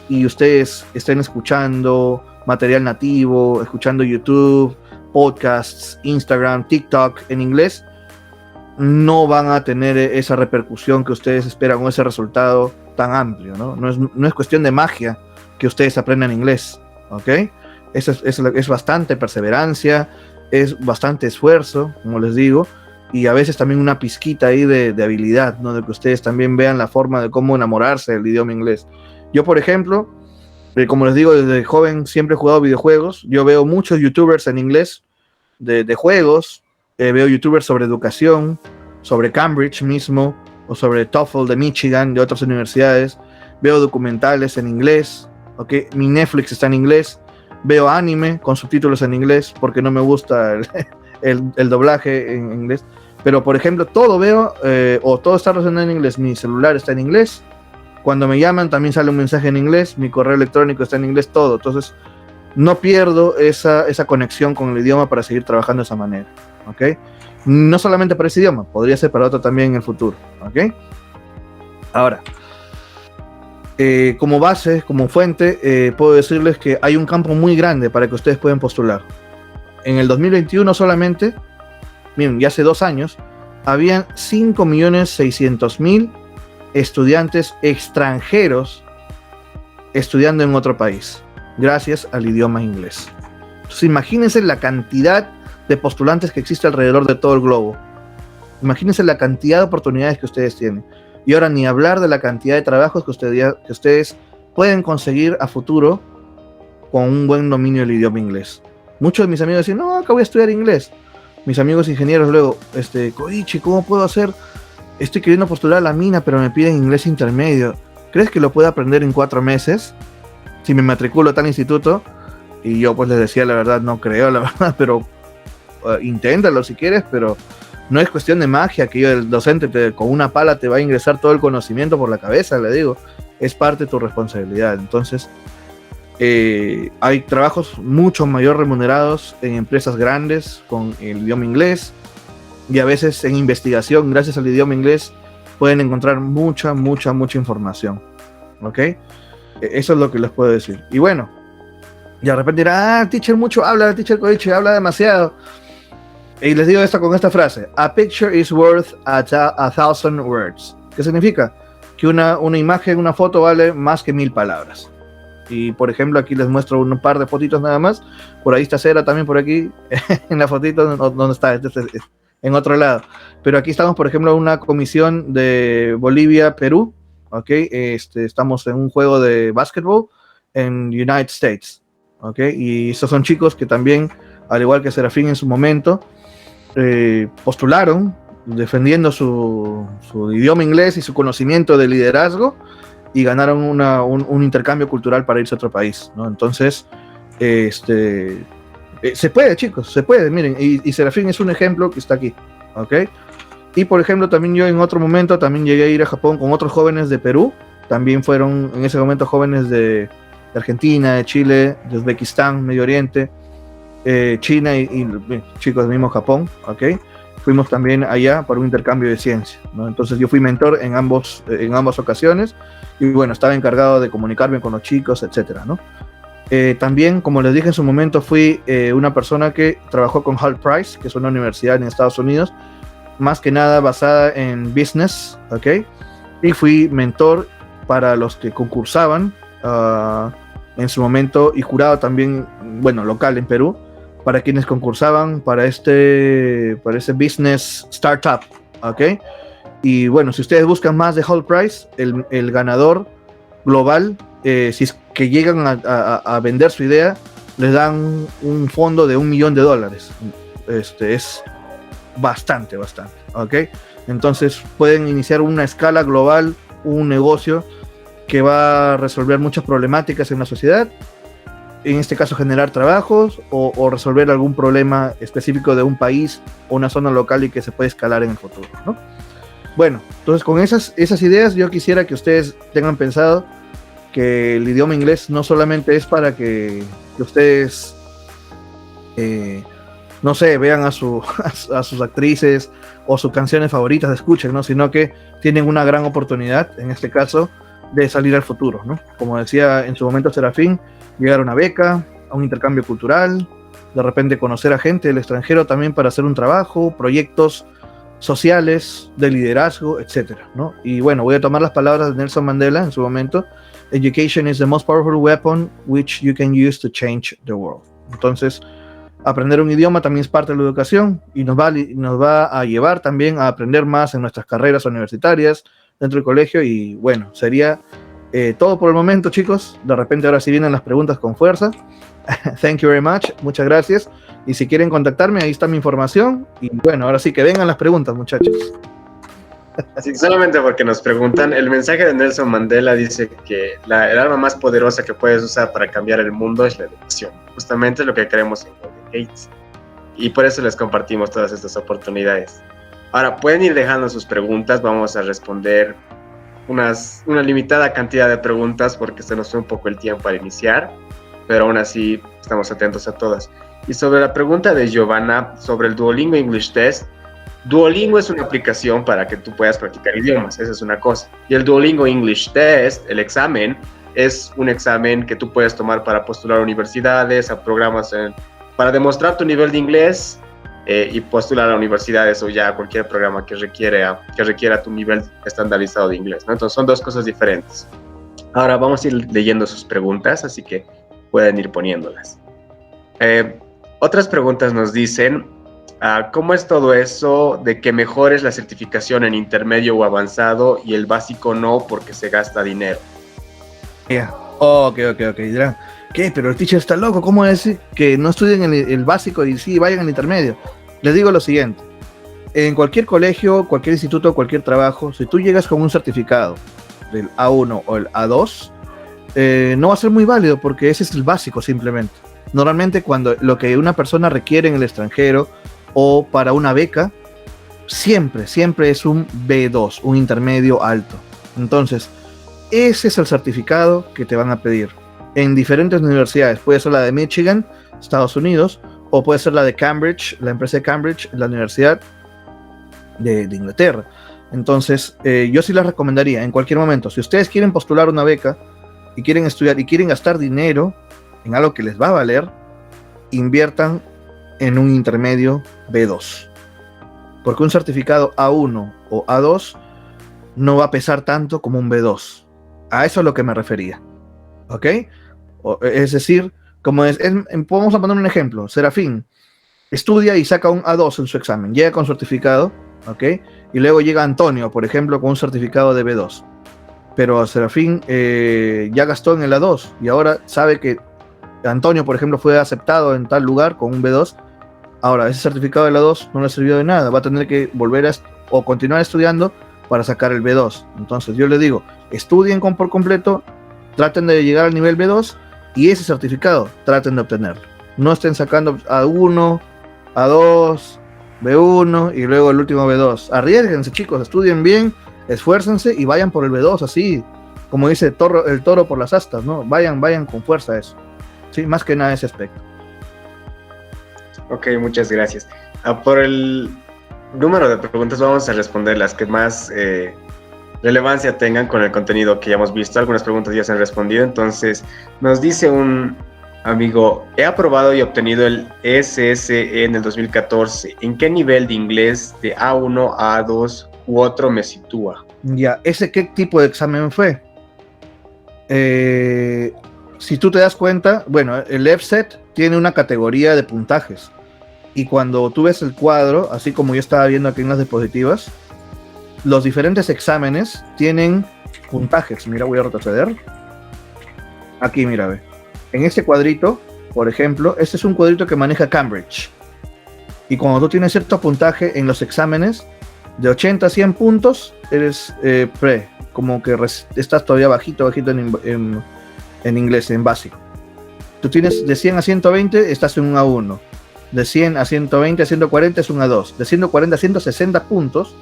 y ustedes estén escuchando material nativo, escuchando YouTube, podcasts, Instagram, TikTok en inglés, no van a tener esa repercusión que ustedes esperan o ese resultado tan amplio, ¿no? No es cuestión de magia que ustedes aprendan inglés, ¿ok? Es bastante perseverancia, es bastante esfuerzo, como les digo, y a veces también una pizquita ahí de habilidad, ¿no? De que ustedes también vean la forma de cómo enamorarse del idioma inglés. Yo, por ejemplo, como les digo, desde joven siempre he jugado videojuegos. Yo veo muchos youtubers en inglés de juegos, veo youtubers sobre educación, sobre Cambridge mismo, o sobre TOEFL de Michigan, de otras universidades. Veo documentales en inglés, ¿okay? Mi Netflix está en inglés. Veo anime con subtítulos en inglés porque no me gusta el doblaje en inglés. Pero, por ejemplo, todo veo o todo está relacionado en inglés. Mi celular está en inglés. Cuando me llaman también sale un mensaje en inglés. Mi correo electrónico está en inglés, todo. Entonces, no pierdo esa conexión con el idioma para seguir trabajando de esa manera. ¿Ok? No solamente para ese idioma, podría ser para otro también en el futuro. ¿Ok? Ahora, como base, como fuente, puedo decirles que hay un campo muy grande para que ustedes puedan postular. En el 2021 solamente, miren, ya hace 2 años, habían 5.600.000 estudiantes extranjeros estudiando en otro país, gracias al idioma inglés. Entonces, imagínense la cantidad de postulantes que existe alrededor de todo el globo. Imagínense la cantidad de oportunidades que ustedes tienen. Y ahora ni hablar de la cantidad de trabajos que ustedes pueden conseguir a futuro con un buen dominio del idioma inglés. Muchos de mis amigos dicen, no, acá voy a estudiar inglés. Mis amigos ingenieros luego, Koichi, ¿cómo puedo hacer? Estoy queriendo postular a la mina, pero me piden inglés intermedio. ¿Crees que lo puedo aprender en 4 meses? Si me matriculo a tal instituto. Y yo pues les decía la verdad, no creo, la verdad, pero inténtalo si quieres, pero no es cuestión de magia que yo, el docente, con una pala te va a ingresar todo el conocimiento por la cabeza, le digo. Es parte de tu responsabilidad. Entonces, hay trabajos mucho mayor remunerados en empresas grandes con el idioma inglés, y a veces en investigación, gracias al idioma inglés, pueden encontrar mucha información. ¿Ok? Eso es lo que les puedo decir. Y bueno, y de repente dirán, teacher mucho habla, teacher Koichi habla demasiado. Y les digo esto con esta frase: a picture is worth a 1,000 words. ¿Qué significa? Que una imagen, una foto vale más que 1000 palabras. Y por ejemplo, aquí les muestro un par de fotitos nada más. Por ahí está Cera también, por aquí, en la fotito, ¿dónde está? En otro lado. Pero aquí estamos, por ejemplo, en una comisión de Bolivia-Perú. ¿Ok? Estamos en un juego de básquetbol en United States. ¿Ok? Y estos son chicos que también, al igual que Serafín en su momento, postularon defendiendo su idioma inglés y su conocimiento de liderazgo, y ganaron un intercambio cultural para irse a otro país, ¿no? Entonces, se puede, chicos, se puede, miren, y Serafín es un ejemplo que está aquí, ¿ok? Y por ejemplo, también yo en otro momento también llegué a ir a Japón con otros jóvenes de Perú, también fueron en ese momento jóvenes de Argentina, de Chile, de Uzbekistán, Medio Oriente, China y chicos del mismo Japón, ¿ok? Fuimos también allá para un intercambio de ciencia, ¿no? Entonces yo fui mentor en ambas ocasiones, y bueno, estaba encargado de comunicarme con los chicos, etcétera, ¿no? También, como les dije en su momento, fui una persona que trabajó con Hall Price, que es una universidad en Estados Unidos, más que nada basada en business, ¿ok? Y fui mentor para los que concursaban en su momento, y jurado también, bueno, local en Perú, para quienes concursaban para ese business startup, ¿ok? Y bueno, si ustedes buscan más de Hall Price, el ganador global, si es que llegan a vender su idea, les dan un fondo de $1 millón. Es bastante, ¿ok? Entonces pueden iniciar una escala global, un negocio que va a resolver muchas problemáticas en la sociedad, en este caso generar trabajos o resolver algún problema específico de un país o una zona local y que se puede escalar en el futuro, ¿no? Bueno, entonces con esas ideas yo quisiera que ustedes tengan pensado que el idioma inglés no solamente es para que ustedes, no sé, vean a sus actrices o sus canciones favoritas, escuchen, ¿no? Sino que tienen una gran oportunidad, en este caso, de salir al futuro, ¿no? Como decía en su momento Serafín, llegar a una beca, a un intercambio cultural, de repente conocer a gente del extranjero también para hacer un trabajo, proyectos sociales, de liderazgo, etcétera, ¿no? Y bueno, voy a tomar las palabras de Nelson Mandela en su momento: education is the most powerful weapon which you can use to change the world. Entonces, aprender un idioma también es parte de la educación, y nos va a llevar también a aprender más en nuestras carreras universitarias, dentro del colegio. Y bueno, sería todo por el momento, chicos. De repente ahora sí vienen las preguntas con fuerza. Thank you very much, muchas gracias. Y si quieren contactarme, ahí está mi información. Y bueno, ahora sí que vengan las preguntas, muchachos. Así que solamente porque nos preguntan, el mensaje de Nelson Mandela dice que el arma más poderosa que puedes usar para cambiar el mundo es la educación. Justamente lo que queremos en Golden Gates. Y por eso les compartimos todas estas oportunidades. Ahora, pueden ir dejando sus preguntas, vamos a responder una limitada cantidad de preguntas porque se nos fue un poco el tiempo al iniciar, pero aún así estamos atentos a todas. Y sobre la pregunta de Giovanna sobre el Duolingo English Test, Duolingo es una aplicación para que tú puedas practicar idiomas, esa es una cosa. Y el Duolingo English Test, el examen, es un examen que tú puedes tomar para postular a universidades, a programas para demostrar tu nivel de inglés y postular a universidades o ya a cualquier programa que requiera tu nivel estandarizado de inglés, ¿no? Entonces son dos cosas diferentes. Ahora vamos a ir leyendo sus preguntas, así que pueden ir poniéndolas. Otras preguntas nos dicen, ¿Cómo es todo eso de que mejores la certificación en intermedio o avanzado y el básico no porque se gasta dinero? Ya. Ok. Dirán, ¿qué? Pero el teacher está loco. ¿Cómo decir que no estudien el básico y sí vayan al intermedio? Les digo lo siguiente. En cualquier colegio, cualquier instituto, cualquier trabajo, si tú llegas con un certificado del A1 o el A2, no va a ser muy válido porque ese es el básico simplemente. Normalmente cuando lo que una persona requiere en el extranjero o para una beca, siempre es un B2, un intermedio alto. Entonces, ese es el certificado que te van a pedir en diferentes universidades. Puede ser la de Michigan, Estados Unidos, o puede ser la de Cambridge, la empresa de Cambridge, la universidad de Inglaterra. Entonces, yo sí les recomendaría en cualquier momento, si ustedes quieren postular una beca y quieren estudiar y quieren gastar dinero en algo que les va a valer, inviertan en un intermedio B2. Porque un certificado A1 o A2 no va a pesar tanto como un B2. A eso es lo que me refería. ¿Ok? Es decir, vamos a poner un ejemplo. Serafín estudia y saca un A2 en su examen. Llega con certificado, ¿ok? Y luego llega Antonio, por ejemplo, con un certificado de B2. Pero Serafín ya gastó en el A2 y ahora sabe que Antonio, por ejemplo, fue aceptado en tal lugar con un B2. Ahora, ese certificado de la 2 no le sirvió de nada. Va a tener que volver o continuar estudiando para sacar el B2. Entonces, yo les digo, estudien por completo, traten de llegar al nivel B2 y ese certificado traten de obtenerlo. No estén sacando A1, A2, B1 y luego el último B2. Arriésguense, chicos, estudien bien, esfuércense y vayan por el B2, así como dice el toro por las astas, ¿no? Vayan con fuerza a eso. Sí, más que nada ese aspecto. Ok, muchas gracias. Por el número de preguntas vamos a responder las que más relevancia tengan con el contenido que ya hemos visto. Algunas preguntas ya se han respondido. Entonces, nos dice un amigo, he aprobado y obtenido el SSE en el 2014. ¿En qué nivel de inglés de A1, A2 u otro me sitúa? Ya, ¿ese qué tipo de examen fue? Si tú te das cuenta, bueno, el EFSET tiene una categoría de puntajes. Y cuando tú ves el cuadro, así como yo estaba viendo aquí en las diapositivas, los diferentes exámenes tienen puntajes. Mira, voy a retroceder. Aquí, mira, ve. En este cuadrito, por ejemplo, este es un cuadrito que maneja Cambridge. Y cuando tú tienes cierto puntaje en los exámenes, de 80 a 100 puntos, eres pre, como que estás todavía bajito en inglés, en básico. Tú tienes de 100 a 120, estás en un A1. De 100 a 120 a 140 es un A2. De 140 a 160 puntos,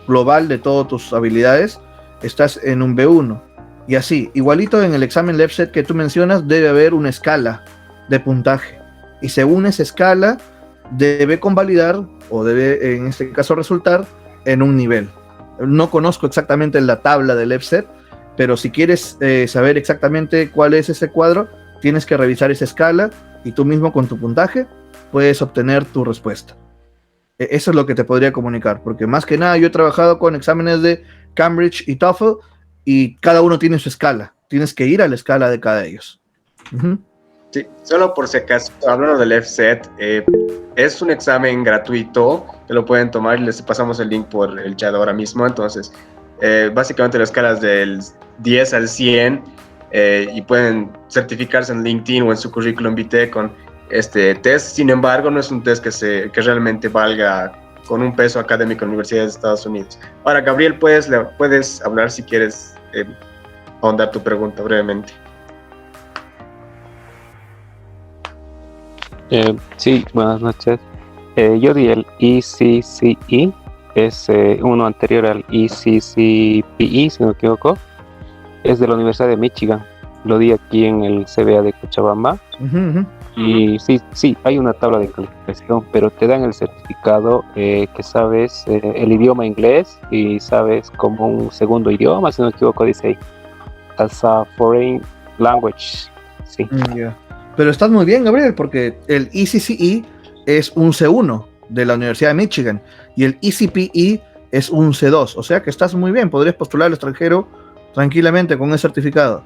global de todas tus habilidades, estás en un B1. Y así, igualito en el examen LEPSET que tú mencionas, debe haber una escala de puntaje. Y según esa escala, debe convalidar, o debe en este caso resultar, en un nivel. No conozco exactamente la tabla del LEPSET, pero si quieres saber exactamente cuál es ese cuadro, tienes que revisar esa escala y tú mismo con tu puntaje puedes obtener tu respuesta. Eso es lo que te podría comunicar, porque más que nada yo he trabajado con exámenes de Cambridge y TOEFL y cada uno tiene su escala. Tienes que ir a la escala de cada de ellos. Uh-huh. Sí, solo por si acaso, hablando del EFSET, es un examen gratuito, te lo pueden tomar y les pasamos el link por el chat ahora mismo. Entonces, básicamente las escalas del 10 al 100 y pueden certificarse en LinkedIn o en su currículum vitae con este test. Sin embargo, no es un test que realmente valga con un peso académico en universidades de Estados Unidos. Ahora, Gabriel, puedes hablar si quieres ahondar tu pregunta brevemente. Sí, buenas noches. Yo di el ECCE, es uno anterior al ECCPE, si no me equivoco. Es de la Universidad de Michigan. Lo di aquí en el CBA de Cochabamba. Uh-huh. Y sí, hay una tabla de calificación, pero te dan el certificado que sabes el idioma inglés y sabes como un segundo idioma, si no me equivoco, dice ahí, as a foreign language. Sí. Yeah. Pero estás muy bien, Gabriel, porque el ECCE es un C1 de la Universidad de Michigan y el ECPE es un C2, o sea que estás muy bien, podrías postular al extranjero tranquilamente con ese certificado.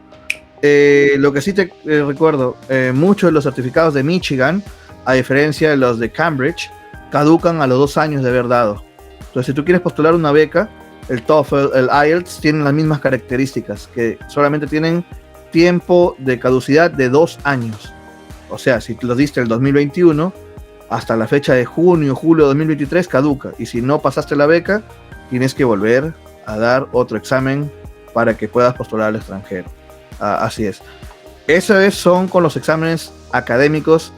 Lo que sí te recuerdo, muchos de los certificados de Michigan, a diferencia de los de Cambridge, caducan a los 2 años de haber dado. Entonces, si tú quieres postular una beca, el TOEFL, el IELTS tienen las mismas características, que solamente tienen tiempo de caducidad de 2 años. O sea, si lo diste el 2021, hasta la fecha de junio, julio de 2023 caduca. Y si no pasaste la beca, tienes que volver a dar otro examen para que puedas postular al extranjero. Así es. Esos son con los exámenes académicos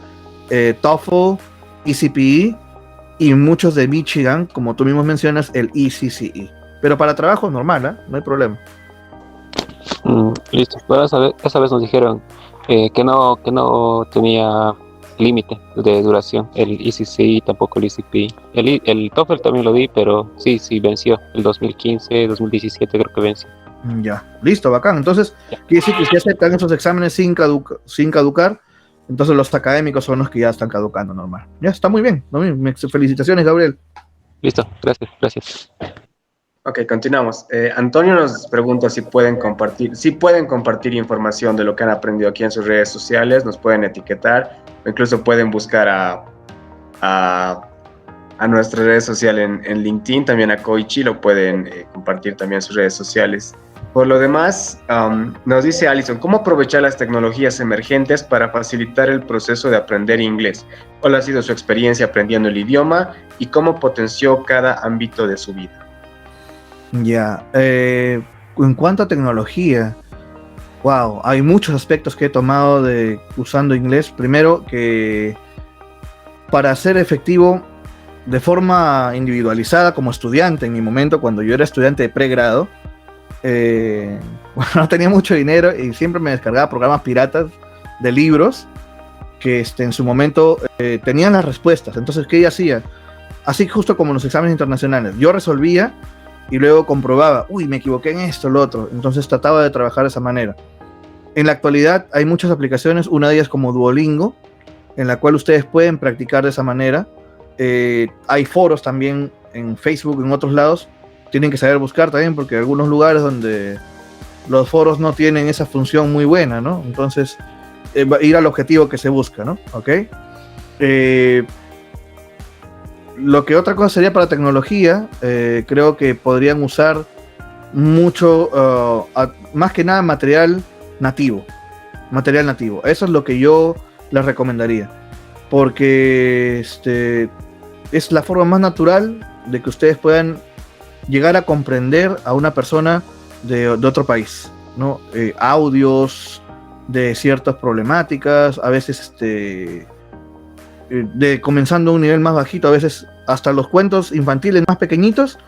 TOEFL, ECPE y muchos de Michigan, como tú mismo mencionas, el ECCE. Pero para trabajo normal, ¿eh? No hay problema. Listo. Pero esa vez nos dijeron que no tenía límite de duración. El ECCE, tampoco el ECPE. El TOEFL también lo di, pero sí venció. El 2015, 2017 creo que venció. Ya, listo, bacán. Entonces, quiere decir que si aceptan esos exámenes sin caducar, entonces los académicos son los que ya están caducando normal. Ya, está muy bien. Felicitaciones, Gabriel. Listo, gracias. Ok, continuamos. Antonio nos pregunta si pueden compartir información de lo que han aprendido aquí en sus redes sociales, nos pueden etiquetar, o incluso pueden buscar a nuestra red social en LinkedIn, también a Koichi, lo pueden compartir también en sus redes sociales. Por lo demás, nos dice Alison, ¿cómo aprovechar las tecnologías emergentes para facilitar el proceso de aprender inglés? ¿Cuál ha sido su experiencia aprendiendo el idioma y cómo potenció cada ámbito de su vida? Ya, en cuanto a tecnología, wow, hay muchos aspectos que he tomado usando inglés. Primero, que para ser efectivo de forma individualizada como estudiante, en mi momento, cuando yo era estudiante de pregrado, no tenía mucho dinero y siempre me descargaba programas piratas de libros que en su momento tenían las respuestas. Entonces, ¿qué hacía? Así justo como en los exámenes internacionales, yo resolvía y luego comprobaba, me equivoqué en esto, lo otro. Entonces trataba de trabajar de esa manera. En la actualidad hay muchas aplicaciones, una de ellas como Duolingo, en la cual ustedes pueden practicar de esa manera. Hay foros también en Facebook, en otros lados. Tienen que saber buscar también, porque hay algunos lugares donde los foros no tienen esa función muy buena, ¿no? Entonces, ir al objetivo que se busca, ¿no? ¿Ok? Lo que otra cosa sería para tecnología, creo que podrían usar mucho, más que nada material nativo. Eso es lo que yo les recomendaría, porque es la forma más natural de que ustedes puedan llegar a comprender a una persona de otro país, ¿no? Audios de ciertas problemáticas, a veces comenzando a un nivel más bajito, a veces hasta los cuentos infantiles más pequeñitos,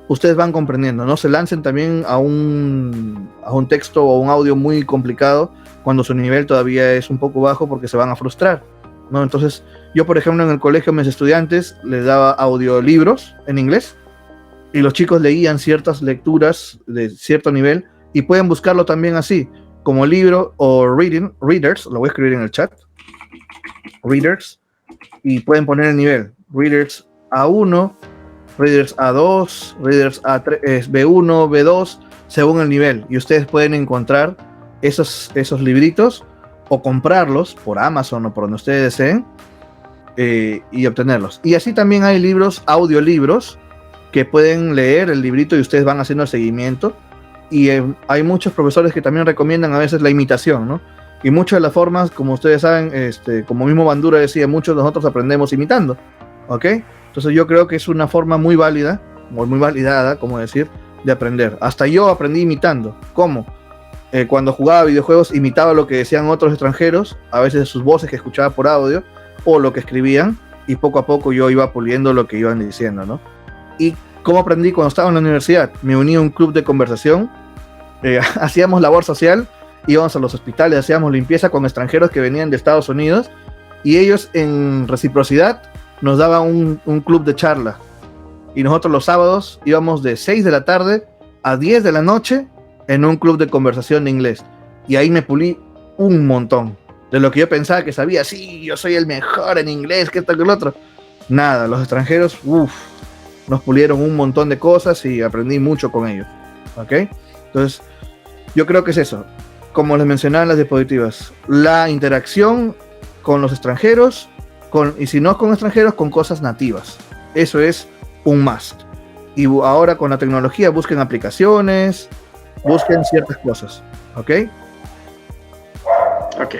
ustedes van comprendiendo. No se lancen también a un texto o un audio muy complicado cuando su nivel todavía es un poco bajo, porque se van a frustrar, ¿no? Entonces, yo, por ejemplo, en el colegio a mis estudiantes les daba audiolibros en inglés y los chicos leían ciertas lecturas de cierto nivel, y pueden buscarlo también así, como libro o readers, lo voy a escribir en el chat, readers, y pueden poner el nivel, readers A1, readers A2, readers A3, B1, B2, según el nivel, y ustedes pueden encontrar esos libritos o comprarlos por Amazon o por donde ustedes deseen, y obtenerlos. Y así también hay audiolibros, que pueden leer el librito y ustedes van haciendo el seguimiento. Y hay muchos profesores que también recomiendan a veces la imitación, ¿no? Y muchas de las formas, como ustedes saben, como mismo Bandura decía, muchos de nosotros aprendemos imitando, ¿ok? Entonces yo creo que es una forma muy válida, o muy validada, como decir, de aprender. Hasta yo aprendí imitando. ¿Cómo? Cuando jugaba videojuegos, imitaba lo que decían otros extranjeros, a veces sus voces que escuchaba por audio, o lo que escribían, y poco a poco yo iba puliendo lo que iban diciendo, ¿no? ¿Y cómo aprendí? Cuando estaba en la universidad, me uní a un club de conversación, hacíamos labor social, íbamos a los hospitales, hacíamos limpieza con extranjeros que venían de Estados Unidos, y ellos en reciprocidad nos daban un club de charla, y nosotros los sábados íbamos de 6 de la tarde a 10 de la noche en un club de conversación de inglés, y ahí me pulí un montón de lo que yo pensaba que sabía. Sí, yo soy el mejor en inglés, que esto, que lo otro. Nada, los extranjeros, nos pulieron un montón de cosas y aprendí mucho con ellos, ¿ok? Entonces, yo creo que es eso. Como les mencionaba en las diapositivas, la interacción con los extranjeros y si no con extranjeros, con cosas nativas. Eso es un must. Y ahora con la tecnología busquen aplicaciones, busquen ciertas cosas, ¿ok? Ok,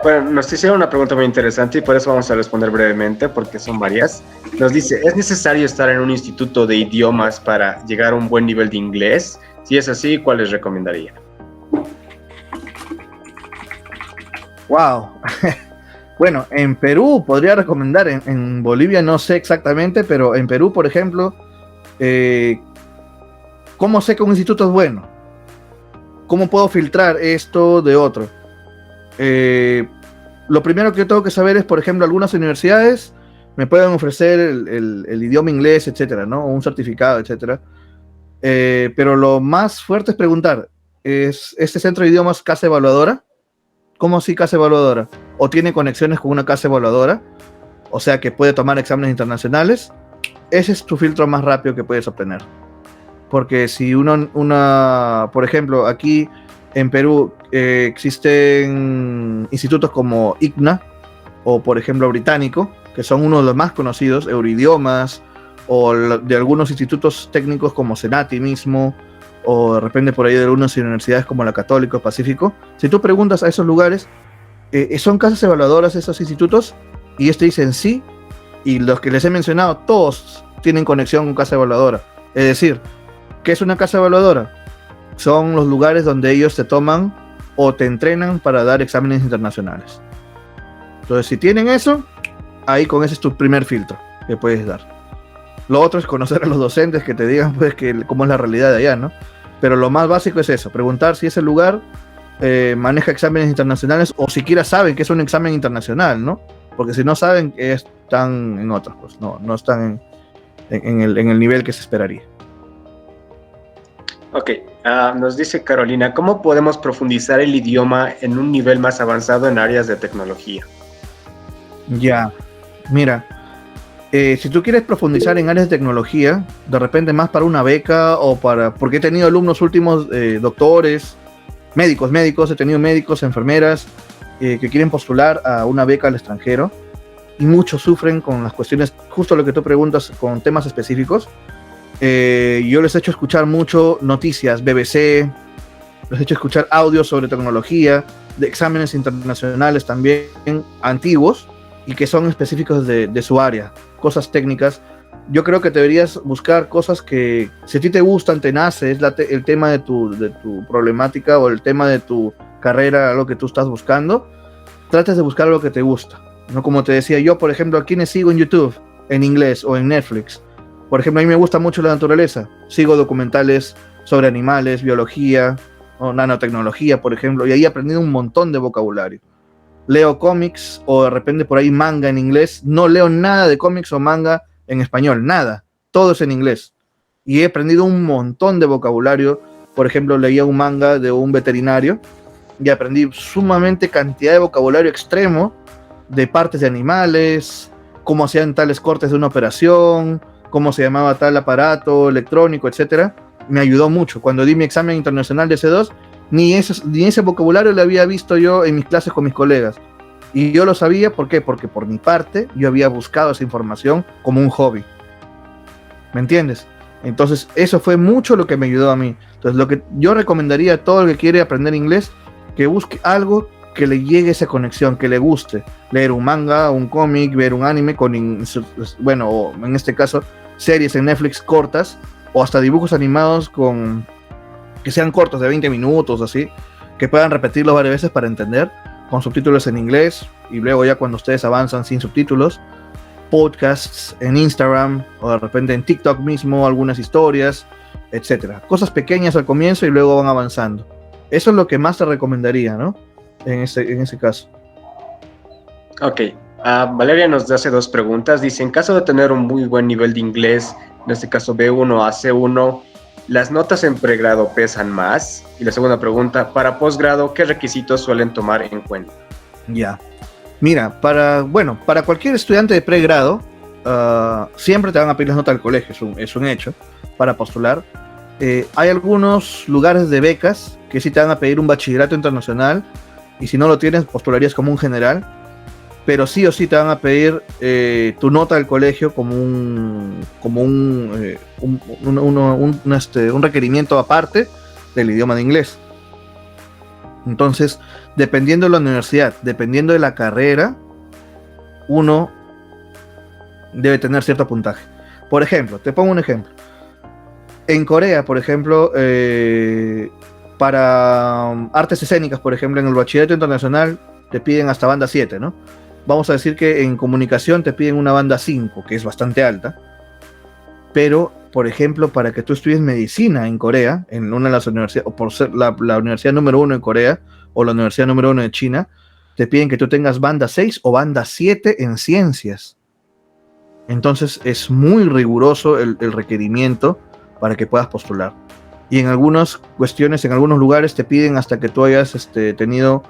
bueno, nos hicieron una pregunta muy interesante y por eso vamos a responder brevemente porque son varias. Nos dice, ¿es necesario estar en un instituto de idiomas para llegar a un buen nivel de inglés? Si es así, ¿cuál les recomendaría? Wow. Bueno, en Perú podría recomendar, en Bolivia no sé exactamente, pero en Perú, por ejemplo, ¿cómo sé que un instituto es bueno? ¿Cómo puedo filtrar esto de otro? Lo primero que yo tengo que saber es, por ejemplo, algunas universidades me pueden ofrecer el idioma inglés, etcétera, ¿no? O un certificado, etcétera. Pero lo más fuerte es preguntar, ¿es este centro de idiomas casa evaluadora? ¿Cómo así casa evaluadora? ¿O tiene conexiones con una casa evaluadora? O sea, que puede tomar exámenes internacionales. Ese es tu filtro más rápido que puedes obtener. Porque si por ejemplo, aquí en Perú existen institutos como ICNA o, por ejemplo, Británico, que son uno de los más conocidos, Euroidiomas, o de algunos institutos técnicos como Senati mismo, o de repente por ahí de algunas universidades como la Católica o Pacífico. Si tú preguntas a esos lugares, ¿son casas evaluadoras esos institutos? Y ellos te dicen sí, y los que les he mencionado, todos tienen conexión con casa evaluadora. Es decir, ¿qué es una casa evaluadora? Son los lugares donde ellos te toman o te entrenan para dar exámenes internacionales. Entonces, si tienen eso, ahí con ese es tu primer filtro que puedes dar. Lo otro es conocer a los docentes que te digan pues cómo es la realidad de allá, ¿no? Pero lo más básico es eso, preguntar si ese lugar maneja exámenes internacionales o siquiera saben que es un examen internacional, ¿no? Porque si no saben, están en otras, pues no están en el nivel que se esperaría. Ok, nos dice Carolina, ¿cómo podemos profundizar el idioma en un nivel más avanzado en áreas de tecnología? Ya, mira, si tú quieres profundizar en áreas de tecnología, de repente más para una beca o porque he tenido alumnos últimos, doctores, médicos, he tenido médicos, enfermeras, que quieren postular a una beca al extranjero y muchos sufren con las cuestiones, justo lo que tú preguntas, con temas específicos. Yo les he hecho escuchar mucho noticias, BBC, les he hecho escuchar audios sobre tecnología, de exámenes internacionales también antiguos y que son específicos de su área, cosas técnicas. Yo creo que deberías buscar cosas que, si a ti te gustan, te nace, es el tema de tu problemática o el tema de tu carrera, algo que tú estás buscando, trates de buscar algo que te gusta. No, como te decía yo, por ejemplo, a quienes sigo en YouTube, en inglés o en Netflix. Por ejemplo, a mí me gusta mucho la naturaleza. Sigo documentales sobre animales, biología o nanotecnología, por ejemplo, y ahí he aprendido un montón de vocabulario. Leo cómics o de repente por ahí manga en inglés. No leo nada de cómics o manga en español, nada. Todo es en inglés. Y he aprendido un montón de vocabulario. Por ejemplo, leía un manga de un veterinario y aprendí sumamente cantidad de vocabulario extremo de partes de animales, cómo hacían tales cortes de una operación, cómo se llamaba tal aparato electrónico, etcétera. Me ayudó mucho. Cuando di mi examen internacional de C2, ni ese vocabulario lo había visto yo en mis clases con mis colegas. Y yo lo sabía, ¿por qué? Porque por mi parte yo había buscado esa información como un hobby. ¿Me entiendes? Entonces eso fue mucho lo que me ayudó a mí. Entonces lo que yo recomendaría a todo el que quiere aprender inglés, que busque algo que le llegue esa conexión, que le guste. Leer un manga, un cómic, ver un anime bueno, o en este caso, series en Netflix cortas, o hasta dibujos animados que sean cortos, de 20 minutos, así, que puedan repetirlo varias veces para entender, con subtítulos en inglés, y luego ya cuando ustedes avanzan sin subtítulos, podcasts en Instagram, o de repente en TikTok mismo, algunas historias, etcétera. Cosas pequeñas al comienzo y luego van avanzando. Eso es lo que más te recomendaría, ¿no? En ese caso. Ok, Valeria nos hace dos preguntas. Dice, en caso de tener un muy buen nivel de inglés, en este caso B1 a C1, ¿las notas en pregrado pesan más? Y la segunda pregunta, para posgrado, ¿qué requisitos suelen tomar en cuenta? Ya. Mira, para cualquier estudiante de pregrado, siempre te van a pedir las notas del colegio, es un hecho, para postular. Hay algunos lugares de becas que sí te van a pedir un bachillerato internacional, y si no lo tienes, postularías como un general. pero sí o sí te van a pedir tu nota del colegio como un requerimiento aparte del idioma de inglés. Entonces, dependiendo de la universidad, dependiendo de la carrera, uno debe tener cierto puntaje. Por ejemplo, te pongo un ejemplo. En Corea, por ejemplo, para artes escénicas, por ejemplo, en el bachillerato internacional te piden hasta banda 7, ¿no? Vamos a decir que en comunicación te piden una banda 5, que es bastante alta. Pero, por ejemplo, para que tú estudies medicina en Corea, en una de las universidades, o por ser la universidad número 1 en Corea, o la universidad número 1 de China, te piden que tú tengas banda 6 o banda 7 en ciencias. Entonces es muy riguroso el requerimiento para que puedas postular. Y en algunas cuestiones, en algunos lugares te piden hasta que tú hayas tenido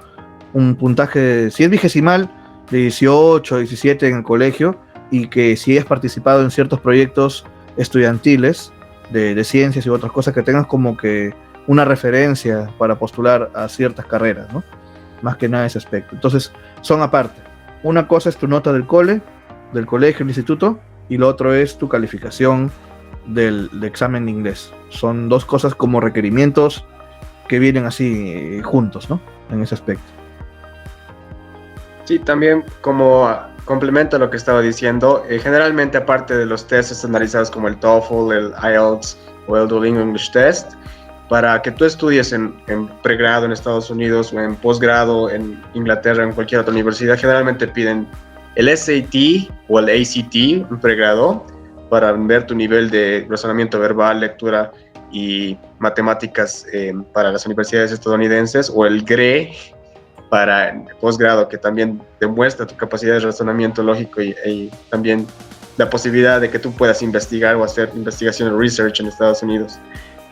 un puntaje, si es vigesimal, de 18, 17 en el colegio, y que si hayas participado en ciertos proyectos estudiantiles de ciencias y otras cosas, que tengas como que una referencia para postular a ciertas carreras, ¿no? Más que nada ese aspecto. Entonces, son aparte. Una cosa es tu nota del colegio, del instituto, y lo otro es tu calificación del examen de inglés. Son dos cosas como requerimientos que vienen así juntos, ¿no? En ese aspecto. Sí, también como complemento a lo que estaba diciendo, generalmente aparte de los tests estandarizados como el TOEFL, el IELTS o el Duolingo English Test, para que tú estudies en pregrado en Estados Unidos o en posgrado en Inglaterra o en cualquier otra universidad, generalmente piden el SAT o el ACT, un pregrado, para ver tu nivel de razonamiento verbal, lectura y matemáticas para las universidades estadounidenses, o el GRE para posgrado, que también demuestra tu capacidad de razonamiento lógico y también la posibilidad de que tú puedas investigar o hacer investigación, research en Estados Unidos.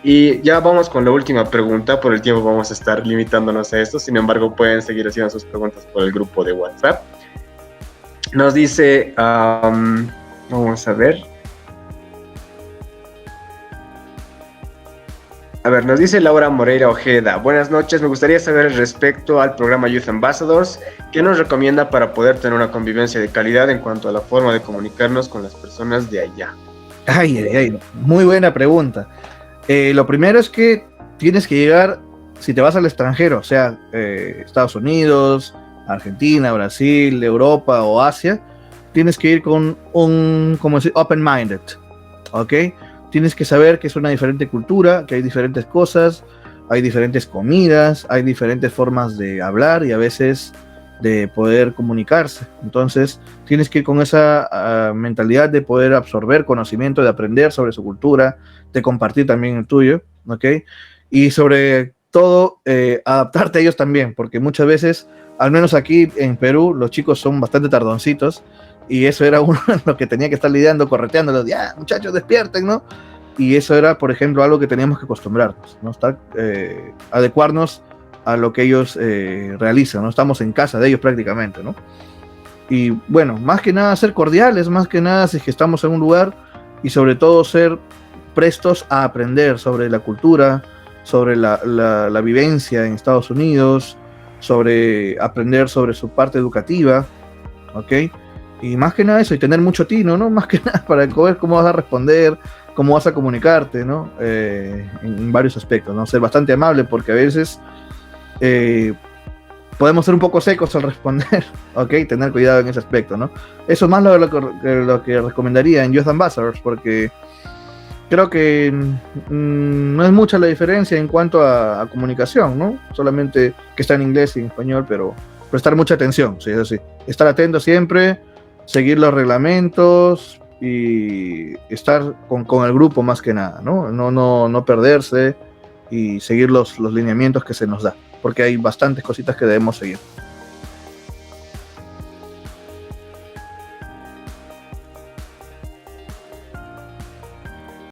Y ya vamos con la última pregunta. Por el tiempo vamos a estar limitándonos a esto, sin embargo pueden seguir haciendo sus preguntas por el grupo de WhatsApp. Nos dice, vamos a ver. Nos dice Laura Moreira Ojeda. Buenas noches, me gustaría saber respecto al programa Youth Ambassadors, ¿qué nos recomienda para poder tener una convivencia de calidad en cuanto a la forma de comunicarnos con las personas de allá? Ay, muy buena pregunta. Lo primero es que tienes que llegar, si te vas al extranjero, o sea, Estados Unidos, Argentina, Brasil, Europa o Asia, tienes que ir con un, como decir, open-minded, ¿ok? Tienes que saber que es una diferente cultura, que hay diferentes cosas, hay diferentes comidas, hay diferentes formas de hablar y a veces de poder comunicarse. Entonces, tienes que ir con esa mentalidad de poder absorber conocimiento, de aprender sobre su cultura, de compartir también el tuyo, ¿ok? Y sobre todo, adaptarte a ellos también, porque muchas veces, al menos aquí en Perú, los chicos son bastante tardoncitos, y eso era uno de lo que tenía que estar lidiando, correteándolos, ya, muchachos, despierten, ¿no? Y eso era, por ejemplo, algo que teníamos que acostumbrarnos, ¿no? Adecuarnos a lo que ellos realizan, ¿no? Estamos en casa de ellos prácticamente, ¿no? Y bueno, más que nada ser cordiales, más que nada si es que estamos en un lugar, y sobre todo ser prestos a aprender sobre la cultura, sobre la vivencia en Estados Unidos, sobre aprender sobre su parte educativa, ¿ok? Y más que nada eso, y tener mucho tino, ¿no? Más que nada para ver cómo vas a responder, cómo vas a comunicarte, ¿no? En varios aspectos, ¿no? Ser bastante amable, porque a veces podemos ser un poco secos al responder, ¿ok? Tener cuidado en ese aspecto, ¿no? Eso es más lo que recomendaría en Youth Ambassadors, porque creo que no es mucha la diferencia en cuanto a comunicación, ¿no? Solamente que está en inglés y en español, pero prestar mucha atención, sí, eso sí. Estar atento siempre, seguir los reglamentos y estar con el grupo más que nada, ¿no? No perderse y seguir los lineamientos que se nos da, porque hay bastantes cositas que debemos seguir.